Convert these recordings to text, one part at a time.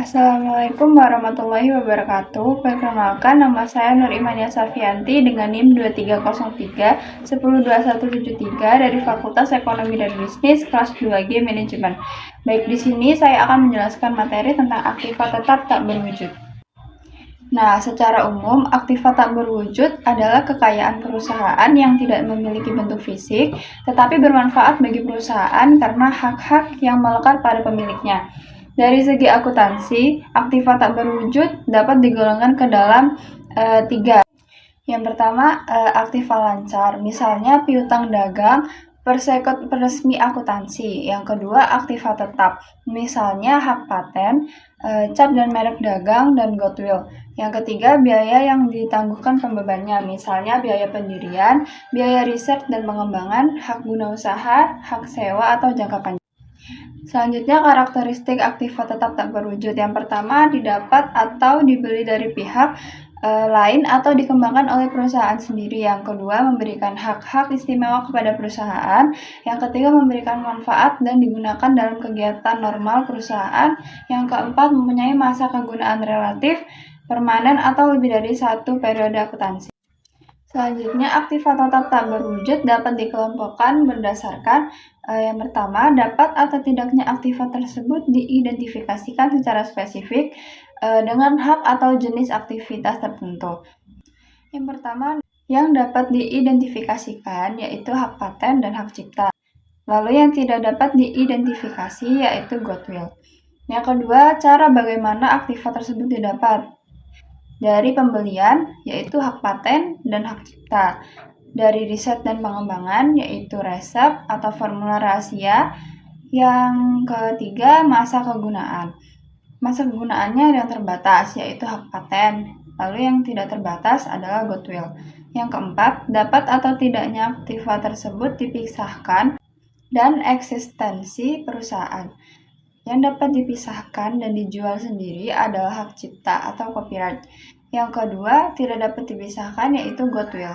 Assalamualaikum warahmatullahi wabarakatuh. Perkenalkan, nama saya Nur Imania Safianti dengan NIM 2303 dari Fakultas Ekonomi dan Bisnis kelas 2G Manajemen. Baik, di sini saya akan menjelaskan materi tentang aktiva tetap tak berwujud. Nah, secara umum, aktiva tak berwujud adalah kekayaan perusahaan yang tidak memiliki bentuk fisik, tetapi bermanfaat bagi perusahaan karena hak-hak yang melekat pada pemiliknya. Dari segi akuntansi, aktiva tak berwujud dapat digolongkan ke dalam tiga. Yang pertama, aktiva lancar, misalnya piutang dagang, persekut resmi akuntansi. Yang kedua, aktiva tetap, misalnya hak paten, cap dan merek dagang, dan goodwill. Yang ketiga, biaya yang ditangguhkan pembebannya, misalnya biaya pendirian, biaya riset dan pengembangan, hak guna usaha, hak sewa atau jangka panjang. Selanjutnya, karakteristik aktiva tetap tak berwujud. Yang pertama, didapat atau dibeli dari pihak lain atau dikembangkan oleh perusahaan sendiri. Yang kedua, memberikan hak-hak istimewa kepada perusahaan. Yang ketiga, memberikan manfaat dan digunakan dalam kegiatan normal perusahaan. Yang keempat, mempunyai masa kegunaan relatif, permanen atau lebih dari satu periode akuntansi. Selanjutnya, aktiva tetap tak berwujud dapat dikelompokkan berdasarkan yang pertama, dapat atau tidaknya aktiva tersebut diidentifikasikan secara spesifik dengan hak atau jenis aktivitas tertentu. Yang pertama, yang dapat diidentifikasikan yaitu hak paten dan hak cipta. Lalu yang tidak dapat diidentifikasi yaitu goodwill. Yang kedua, cara bagaimana aktiva tersebut didapat. Dari pembelian, yaitu hak paten dan hak cipta. Dari riset dan pengembangan, yaitu resep atau formula rahasia. Yang ketiga, masa kegunaan. Masa kegunaannya yang terbatas, yaitu hak paten. Lalu yang tidak terbatas adalah goodwill. Yang keempat, dapat atau tidaknya aktiva tersebut dipisahkan dan eksistensi perusahaan. Yang dapat dipisahkan dan dijual sendiri adalah hak cipta atau copyright. Yang kedua, tidak dapat dipisahkan yaitu goodwill.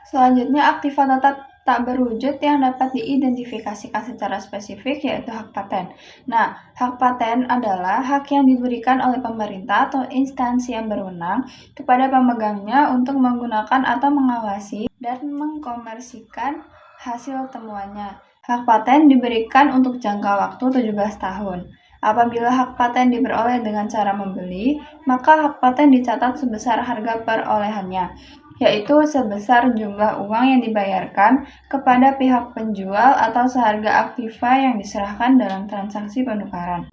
Selanjutnya, aktiva tetap tak berwujud yang dapat diidentifikasikan secara spesifik yaitu hak paten. Nah, hak paten adalah hak yang diberikan oleh pemerintah atau instansi yang berwenang kepada pemegangnya untuk menggunakan atau mengawasi dan mengkomersikan hasil temuannya. Hak paten diberikan untuk jangka waktu 17 tahun. Apabila hak paten diperoleh dengan cara membeli, maka hak paten dicatat sebesar harga perolehannya, yaitu sebesar jumlah uang yang dibayarkan kepada pihak penjual atau seharga aktiva yang diserahkan dalam transaksi penukaran.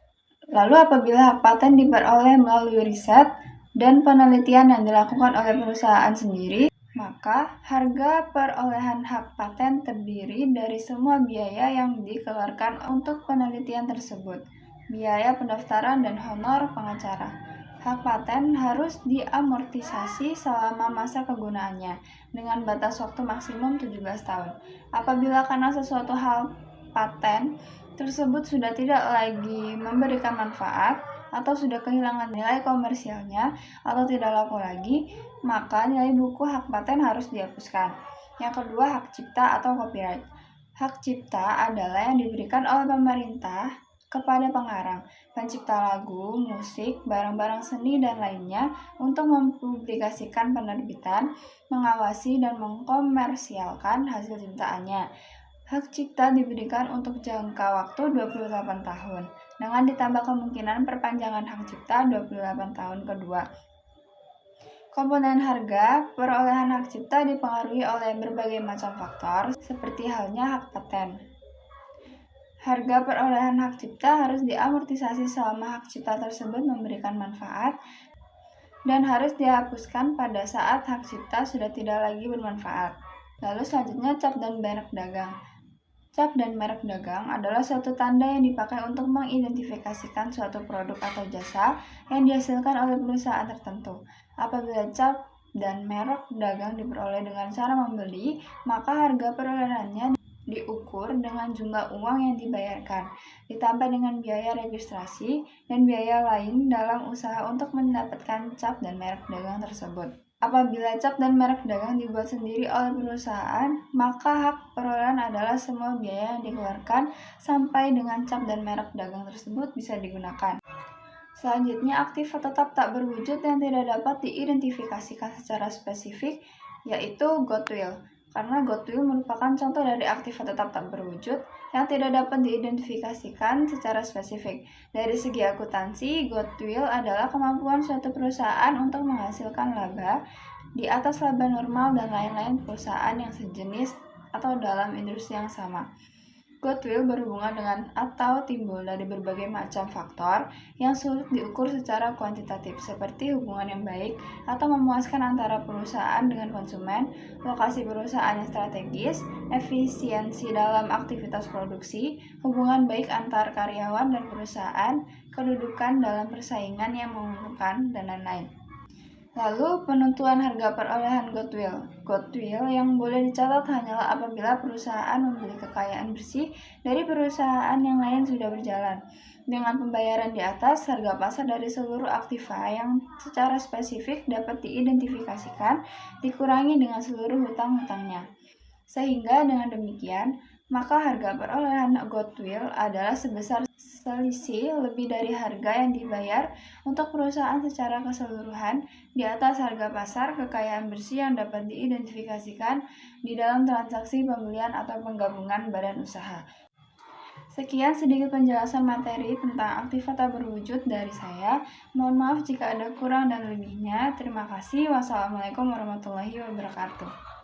Lalu apabila hak paten diperoleh melalui riset dan penelitian yang dilakukan oleh perusahaan sendiri, maka harga perolehan hak paten terdiri dari semua biaya yang dikeluarkan untuk penelitian tersebut, biaya pendaftaran dan honor pengacara. Hak paten harus diamortisasi selama masa kegunaannya dengan batas waktu maksimum 17 tahun. Apabila karena sesuatu hal paten tersebut sudah tidak lagi memberikan manfaat atau sudah kehilangan nilai komersialnya atau tidak laku lagi, maka nilai buku hak paten harus dihapuskan. Yang kedua, hak cipta atau copyright. Hak cipta adalah yang diberikan oleh pemerintah kepada pengarang, pencipta lagu, musik, barang-barang seni, dan lainnya untuk mempublikasikan penerbitan, mengawasi, dan mengkomersialkan hasil ciptaannya. Hak cipta diberikan untuk jangka waktu 28 tahun, dengan ditambah kemungkinan perpanjangan hak cipta 28 tahun kedua. Komponen harga perolehan hak cipta dipengaruhi oleh berbagai macam faktor, seperti halnya hak paten. Harga perolehan hak cipta harus diamortisasi selama hak cipta tersebut memberikan manfaat dan harus dihapuskan pada saat hak cipta sudah tidak lagi bermanfaat. Lalu selanjutnya, cap dan merek dagang. Cap dan merek dagang adalah suatu tanda yang dipakai untuk mengidentifikasikan suatu produk atau jasa yang dihasilkan oleh perusahaan tertentu. Apabila cap dan merek dagang diperoleh dengan cara membeli, maka harga perolehannya diukur dengan jumlah uang yang dibayarkan, ditambah dengan biaya registrasi dan biaya lain dalam usaha untuk mendapatkan cap dan merek dagang tersebut. Apabila cap dan merek dagang dibuat sendiri oleh perusahaan, maka hak perolehan adalah semua biaya yang dikeluarkan sampai dengan cap dan merek dagang tersebut bisa digunakan. Selanjutnya, aktiva tetap tak berwujud yang tidak dapat diidentifikasikan secara spesifik, yaitu goodwill. Karena goodwill merupakan contoh dari aktiva tetap tak berwujud yang tidak dapat diidentifikasikan secara spesifik. Dari segi akuntansi, goodwill adalah kemampuan suatu perusahaan untuk menghasilkan laba di atas laba normal dan lain-lain perusahaan yang sejenis atau dalam industri yang sama. Goodwill berhubungan dengan atau timbul dari berbagai macam faktor yang sulit diukur secara kuantitatif, seperti hubungan yang baik atau memuaskan antara perusahaan dengan konsumen, lokasi perusahaan yang strategis, efisiensi dalam aktivitas produksi, hubungan baik antar karyawan dan perusahaan, kedudukan dalam persaingan yang menguntungkan, dan lain-lain. Lalu, penentuan harga perolehan goodwill. Goodwill yang boleh dicatat hanyalah apabila perusahaan membeli kekayaan bersih dari perusahaan yang lain sudah berjalan. Dengan pembayaran di atas, harga pasar dari seluruh aktiva yang secara spesifik dapat diidentifikasikan dikurangi dengan seluruh hutang-hutangnya. Sehingga dengan demikian, maka harga perolehan goodwill adalah sebesar selisih lebih dari harga yang dibayar untuk perusahaan secara keseluruhan di atas harga pasar kekayaan bersih yang dapat diidentifikasikan di dalam transaksi pembelian atau penggabungan badan usaha. Sekian sedikit penjelasan materi tentang aktiva tak berwujud dari saya. Mohon maaf jika ada kurang dan lebihnya. Terima kasih. Wassalamualaikum warahmatullahi wabarakatuh.